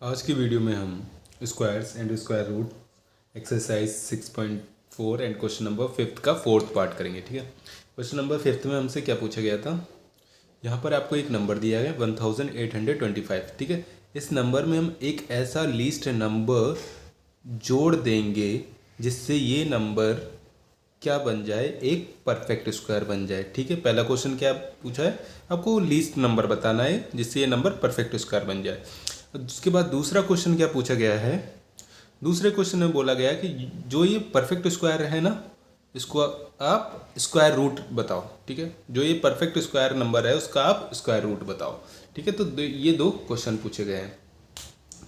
आज की वीडियो में हम squares and square root exercise 6.4 and question number 5 का फोर्थ पार्ट करेंगे। ठीक है, क्वेश्चन नंबर 5 में हमसे क्या पूछा गया था। यहाँ पर आपको एक नंबर दिया गया 1825। ठीक है, इस नंबर में हम एक ऐसा लीस्ट नंबर जोड़ देंगे जिससे ये नंबर क्या बन जाए, एक परफेक्ट स्क्वायर बन जाए। ठीक है, पहला क्वेश्चन क्या पूछा है, आपको लीस्ट नंबर बताना है जिससे ये नंबर परफेक्ट स्क्वायर बन जाए। उसके बाद दूसरा क्वेश्चन क्या पूछा गया है, दूसरे क्वेश्चन में बोला गया कि जो ये परफेक्ट स्क्वायर है ना, इसको आप स्क्वायर रूट बताओ। ठीक है, जो ये परफेक्ट स्क्वायर नंबर है उसका आप स्क्वायर रूट बताओ। ठीक है, तो ये दो क्वेश्चन पूछे गए हैं।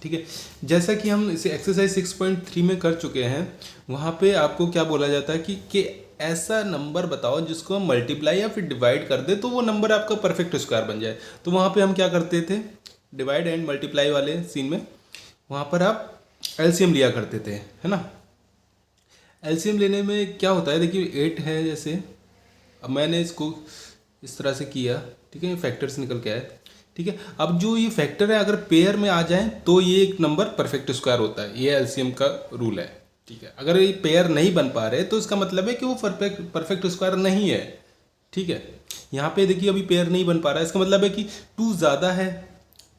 ठीक है, जैसा कि हम इसे एक्सरसाइज 6.3 में कर चुके हैं, वहाँ पे आपको क्या बोला जाता है कि ऐसा नंबर बताओ जिसको हम मल्टीप्लाई या फिर डिवाइड कर दे तो वो नंबर आपका परफेक्ट स्क्वायर बन जाए। तो वहाँ पे हम क्या करते थे, डिवाइड एंड मल्टीप्लाई वाले सीन में वहाँ पर आप एलसीएम लिया करते थे, है ना। एलसीएम लेने में क्या होता है, देखिए 8 है, जैसे अब मैंने इसको इस तरह से किया। ठीक है, फैक्टर्स निकल के आए। ठीक है, अब जो ये फैक्टर है अगर पेयर में आ जाए तो ये एक नंबर परफेक्ट स्क्वायर होता है, ये एलसीएम का रूल है। ठीक है, अगर ये पेयर नहीं बन पा रहे तो इसका मतलब है कि वो परफेक्ट स्क्वायर नहीं है। ठीक है, यहाँ पे देखिए अभी पेयर नहीं बन पा रहा है, इसका मतलब है कि 2 ज़्यादा है।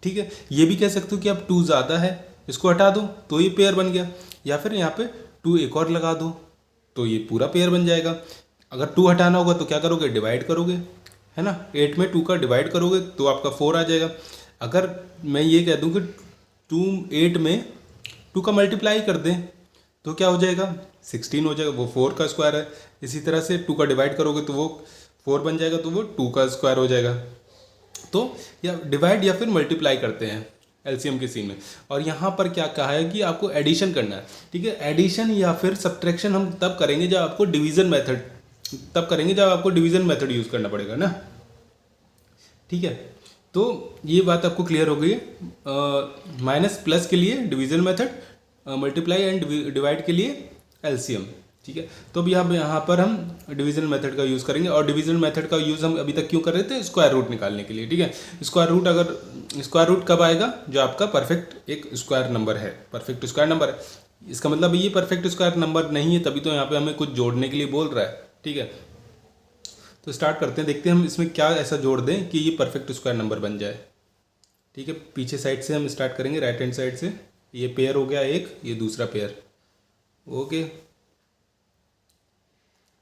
ठीक है, ये भी कह सकते हो कि अब 2 ज़्यादा है, इसको हटा दो तो ये पेयर बन गया, या फिर यहाँ पे 2 एक और लगा दो तो ये पूरा पेयर बन जाएगा। अगर 2 हटाना होगा तो क्या करोगे, डिवाइड करोगे, है ना। 8 में 2 का डिवाइड करोगे तो आपका 4 आ जाएगा। अगर मैं ये कह दूं कि 8 में 2 का मल्टीप्लाई कर दें तो क्या हो जाएगा, 16 हो जाएगा, वो 4 का स्क्वायर है। इसी तरह से 2 का डिवाइड करोगे तो वो 4 बन जाएगा, तो वो 2 का स्क्वायर हो जाएगा। तो या डिवाइड या फिर मल्टीप्लाई करते हैं एलसीएम के सीन में। और यहाँ पर क्या कहा है कि आपको एडिशन करना है। ठीक है, एडिशन या फिर सब्ट्रैक्शन हम तब करेंगे जब आपको डिवीजन मेथड यूज़ करना पड़ेगा ना। ठीक है, तो ये बात आपको क्लियर हो गई। माइनस प्लस के लिए division method, multiply and divide के लिए एलसीएम। ठीक है, तो अब यहाँ पर हम डिवीजन मेथड का यूज़ करेंगे। और डिवीजन मेथड का यूज़ हम अभी तक क्यों कर रहे थे, स्क्वायर रूट निकालने के लिए। ठीक है, स्क्वायर रूट कब आएगा, जो आपका परफेक्ट एक स्क्वायर नंबर है, परफेक्ट स्क्वायर नंबर है। इसका मतलब ये परफेक्ट स्क्वायर नंबर नहीं है, तभी तो यहाँ पे हमें कुछ जोड़ने के लिए बोल रहा है। ठीक है, तो स्टार्ट करते हैं, देखते हैं हम इसमें क्या ऐसा जोड़ दें कि ये परफेक्ट स्क्वायर नंबर बन जाए। ठीक है, पीछे साइड से हम स्टार्ट करेंगे, राइट हैंड साइड से। ये पेयर हो गया एक, ये दूसरा पेयर। ओके,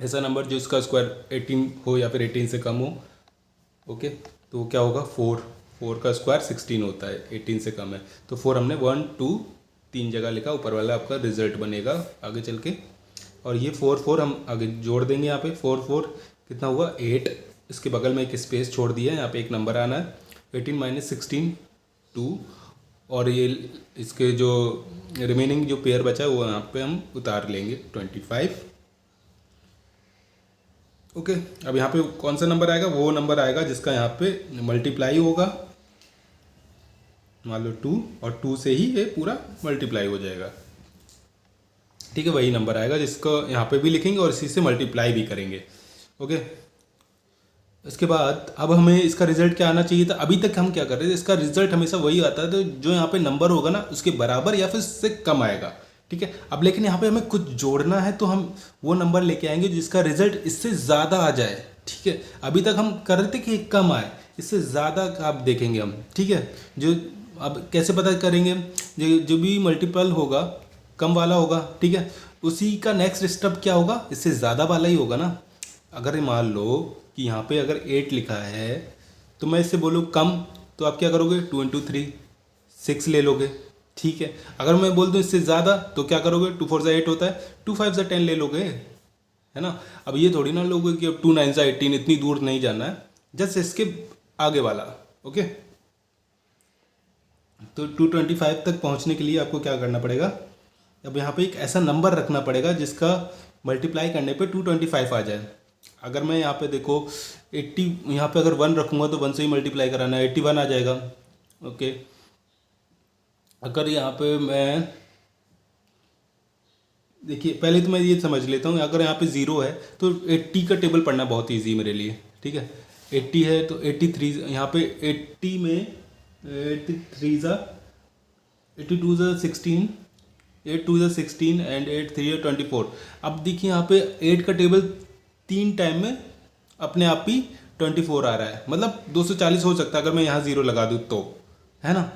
ऐसा नंबर जो इसका स्क्वायर 18 हो या फिर 18 से कम हो। ओके, तो वो क्या होगा, 4 का स्क्वायर 16 होता है, 18 से कम है। तो 4 हमने 1 2 3 जगह लिखा, ऊपर वाला आपका रिजल्ट बनेगा आगे चल के। और ये 4 हम आगे जोड़ देंगे। यहाँ पे 4 कितना हुआ, 8। इसके बगल में एक स्पेस छोड़ दिया है, यहाँ पे एक नंबर आना है। 18 माइनस 16 2। और ये इसके जो रिमेनिंग जो पेयर बचा है वो यहाँ पे हम उतार लेंगे, 25। ओके, अब यहाँ पे कौन सा नंबर आएगा, वो नंबर आएगा जिसका यहाँ पे मल्टीप्लाई होगा, मान लो 2, और 2 से ही ये पूरा मल्टीप्लाई हो जाएगा। ठीक है, वही नंबर आएगा जिसको यहाँ पे भी लिखेंगे और इसी से मल्टीप्लाई भी करेंगे। ओके, इसके बाद अब हमें इसका रिजल्ट क्या आना चाहिए था। अभी तक हम क्या कर रहे थे, इसका रिजल्ट हमेशा वही आता है, तो जो यहाँ पे नंबर होगा ना उसके बराबर या फिर उससे कम आएगा। ठीक है, अब लेकिन यहाँ पे हमें कुछ जोड़ना है, तो हम वो नंबर लेके आएंगे जिसका रिजल्ट इससे ज़्यादा आ जाए। ठीक है, अभी तक हम कर रहे थे कि कम आए, इससे ज़्यादा आप देखेंगे हम। ठीक है, जो अब कैसे पता करेंगे, जो भी मल्टीपल होगा कम वाला होगा। ठीक है, उसी का नेक्स्ट स्टेप क्या होगा, इससे ज़्यादा वाला ही होगा ना। अगर मान लो कि यहाँ पे अगर 8 लिखा है तो मैं इससे बोलूँ कम, तो आप क्या करोगे, 2 × 3 6 ले लोगे। ठीक है, अगर मैं बोल दूँ इससे ज़्यादा तो क्या करोगे, 2 4 8 होता है, 2 5 10 ले लोगे, है ना। अब ये थोड़ी ना लोगे कि अब 2 9 18, इतनी दूर नहीं जाना है, जस्ट इसके आगे वाला। ओके, तो 225 तक पहुँचने के लिए आपको क्या करना पड़ेगा, अब यहाँ पे एक ऐसा नंबर रखना पड़ेगा जिसका मल्टीप्लाई करने पे 225 आ जाए। अगर मैं यहाँ पे देखो 80, यहाँ पे अगर 1 रखूँगा तो 1 से ही मल्टीप्लाई कराना है, 81 आ जाएगा। ओके, अगर यहाँ पे मैं देखिए पहले तो मैं ये समझ लेता हूँ, अगर यहाँ पे 0 है तो 80 का टेबल पढ़ना बहुत ईजी मेरे लिए। ठीक है, 80 है तो 83, यहाँ पे 80 में 83 ज़ा 82 ज़ा 16, 8 2 ज़ा 16 एंड 8 3 ज़ा 24। अब देखिए यहाँ पे 8 का टेबल 3 टाइम में अपने आप ही 24 आ रहा है, मतलब 240 हो सकता है अगर मैं यहाँ 0 लगा दूँ तो, है ना।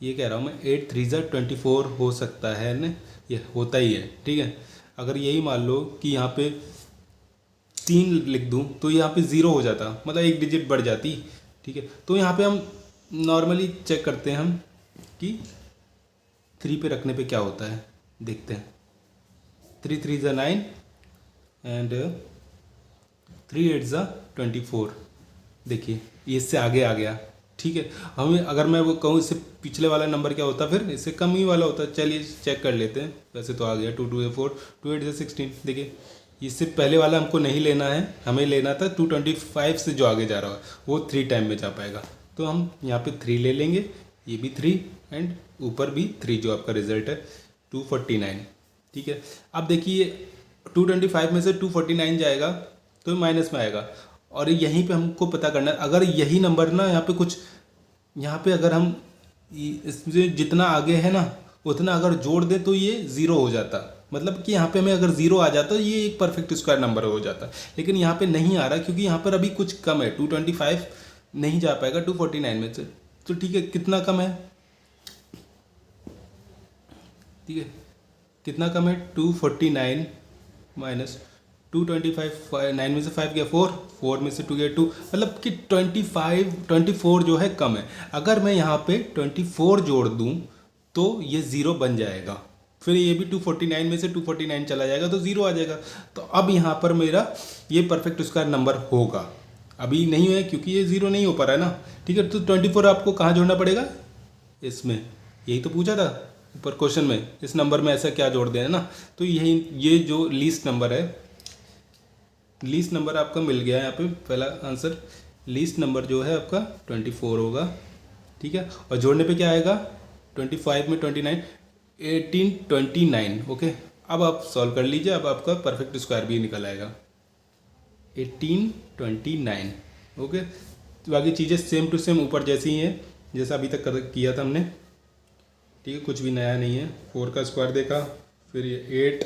ये कह रहा हूँ मैं 8 3 ज़ा 24 हो सकता है ना, ये होता ही है, ठीक है। अगर यही मान लो कि यहाँ पे 3 लिख दूँ तो यहाँ पे 0 हो जाता, मतलब एक डिजिट बढ़ जाती, ठीक है। तो यहाँ पे हम नॉर्मली चेक करते हैं हम कि 3 पे रखने पे क्या होता है, देखते हैं। 3 3 ज़ा 9 एंड 3 8 ज़ा 24। देखिए ये इससे आगे आ गया, ठीक है। हमें अगर मैं वो कहूँ इससे पिछले वाला नंबर क्या होता, फिर इससे कम ही वाला होता। चलिए चेक कर लेते हैं। वैसे तो आ गया 2 2 4 2 8 16। देखिए इससे पहले वाला हमको नहीं लेना है, हमें लेना था 225 से जो आगे जा रहा है वो 3 टाइम में जा पाएगा। तो हम यहाँ पे 3 ले लेंगे, ये भी 3 एंड ऊपर भी 3, जो आपका रिजल्ट है 249, ठीक है। अब देखिए 225 में से 249 जाएगा तो माइनस में आएगा, और यहीं पे हमको पता करना है अगर यही नंबर ना यहाँ पे कुछ, यहाँ पे अगर हम इसमें जितना आगे है ना उतना अगर जोड़ दें तो ये 0 हो जाता, मतलब कि यहाँ पे हमें अगर 0 आ जाता ये एक परफेक्ट स्क्वायर नंबर हो जाता। लेकिन यहाँ पे नहीं आ रहा क्योंकि यहाँ पर अभी कुछ कम है, 225 नहीं जा पाएगा 249 में से। तो ठीक है, कितना कम है, ठीक है, कितना कम है 249 माइनस 225, 9 में से 5 गया 4, 4 में से 2 गया 2, मतलब कि 24 जो है कम है। अगर मैं यहाँ पे 24 जोड़ दूँ तो ये 0 बन जाएगा, फिर ये भी 249 में से 249 चला जाएगा तो 0 आ जाएगा। तो अब यहाँ पर मेरा ये परफेक्ट स्क्वायर नंबर होगा, अभी नहीं है क्योंकि ये 0 नहीं हो पा रहा है ना, ठीक है। तो 24 आपको कहाँ जोड़ना पड़ेगा, इसमें, यही तो पूछा था ऊपर क्वेश्चन में, इस नंबर में ऐसा क्या जोड़ देना ना। तो यही ये जो लीस्ट नंबर है, लीस्ट नंबर आपका मिल गया है यहाँ पे पहला आंसर। लीस्ट नंबर जो है आपका 24 होगा, ठीक है। और जोड़ने पे क्या आएगा, 25 में 29, 1829। ओके, अब आप सॉल्व कर लीजिए, अब आपका परफेक्ट स्क्वायर भी निकल आएगा 1829। ओके, तो बाकी चीज़ें सेम टू सेम ऊपर जैसी ही हैं जैसा अभी तक किया था हमने, ठीक है, कुछ भी नया नहीं है। 4 का स्क्वायर देखा, फिर ये 8,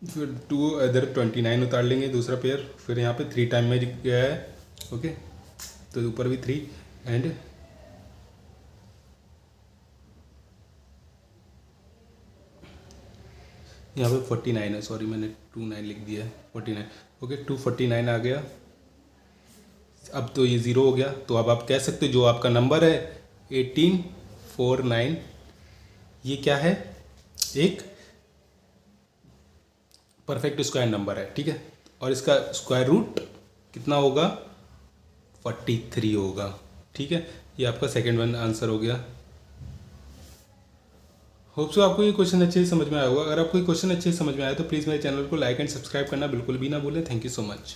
फिर 2 इधर 29 उतार लेंगे दूसरा पेयर, फिर यहाँ पे 3 टाइम में गया है। ओके, तो ऊपर भी 3 एंड यहाँ पे 49 है, सॉरी मैंने 29 लिख दिया है, 49। ओके, 249 आ गया। अब तो ये 0 हो गया, तो अब आप कह सकते जो आपका नंबर है 1849, ये क्या है, एक परफेक्ट स्क्वायर नंबर है, ठीक है। और इसका स्क्वायर रूट कितना होगा, 43 होगा, ठीक है। ये आपका सेकंड वन आंसर हो गया। होप सो आपको ये क्वेश्चन अच्छे से समझ में आया होगा। अगर आपको ये क्वेश्चन अच्छे से समझ में आया तो प्लीज़ मेरे चैनल को लाइक एंड सब्सक्राइब करना बिल्कुल भी ना भूलें। Thank you so much.